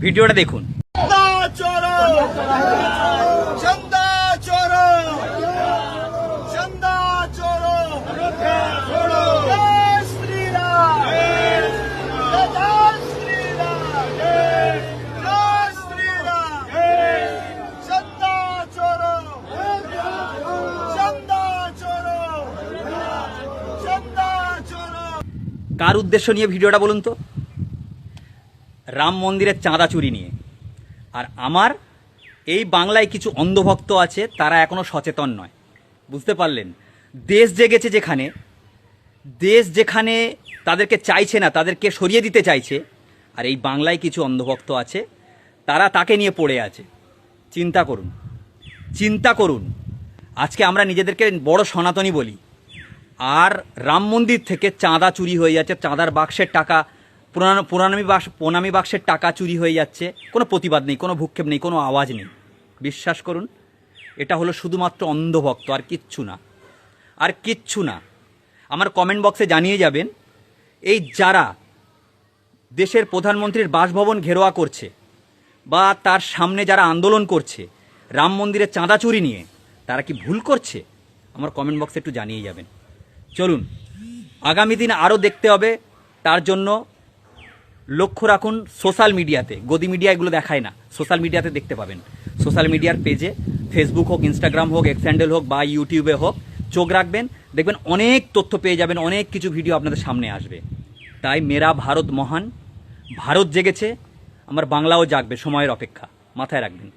ভিডিওটা দেখুন। কার উদ্দেশ্য নিয়ে ভিডিওটা বলুন তো? রাম মন্দিরের চাঁদা চুরি নিয়ে। আর আমার এই বাংলায় কিছু অন্ধভক্ত আছে, তারা এখনো সচেতন নয়। বুঝতে পারলেন? দেশ জেগেছে যেখানে, দেশ যেখানে তাদেরকে চাইছে না, তাদেরকে সরিয়ে দিতে চাইছে, আর এই বাংলায় কিছু অন্ধভক্ত আছে, তারা তাকে নিয়ে পড়ে আছে। চিন্তা করুন, চিন্তা করুন। আজকে আমরা নিজেদেরকে বড় সনাতনী বলি, আর রাম মন্দির থেকে চাঁদা চুরি হয়ে যাচ্ছে, চাঁদার বাক্সের টাকা, প্রণামী বাক্সের টাকা চুরি হয়ে যাচ্ছে। কোনো প্রতিবাদ নেই, কোনো ভূক্ষেপ নেই, কোনো আওয়াজ নেই। বিশ্বাস করুন, এটা হলো শুধুমাত্র অন্ধভক্ত, আর কিচ্ছু না, আর কিচ্ছু না। আমার কমেন্ট বক্সে জানিয়ে যাবেন, এই যারা দেশের প্রধানমন্ত্রীর বাসভবন ঘেরোয়া করছে বা তার সামনে যারা আন্দোলন করছে রাম মন্দিরের চাঁদা চুরি নিয়ে, তারা কি ভুল করছে? আমার কমেন্ট বক্সে একটু জানিয়ে যাবেন। চলুন, আগামী দিন আরও দেখতে হবে, তার জন্য লক্ষ্য রাখুন সোশ্যাল মিডিয়াতে। গদি মিডিয়া এগুলো দেখায় না, সোশ্যাল মিডিয়াতে দেখতে পাবেন। সোশ্যাল মিডিয়ার পেজে, ফেসবুক হোক, ইনস্টাগ্রাম হোক, এক্স হ্যান্ডেল হোক বা ইউটিউবে হোক, চোখ রাখবেন, দেখবেন অনেক তথ্য পেয়ে যাবেন, অনেক কিছু ভিডিও আপনাদের সামনে আসবে। তাই মেরা ভারত মহান, ভারত জেগেছে, আমার বাংলাও জাগবে, সময়ের অপেক্ষা। মাথায় রাখবেন।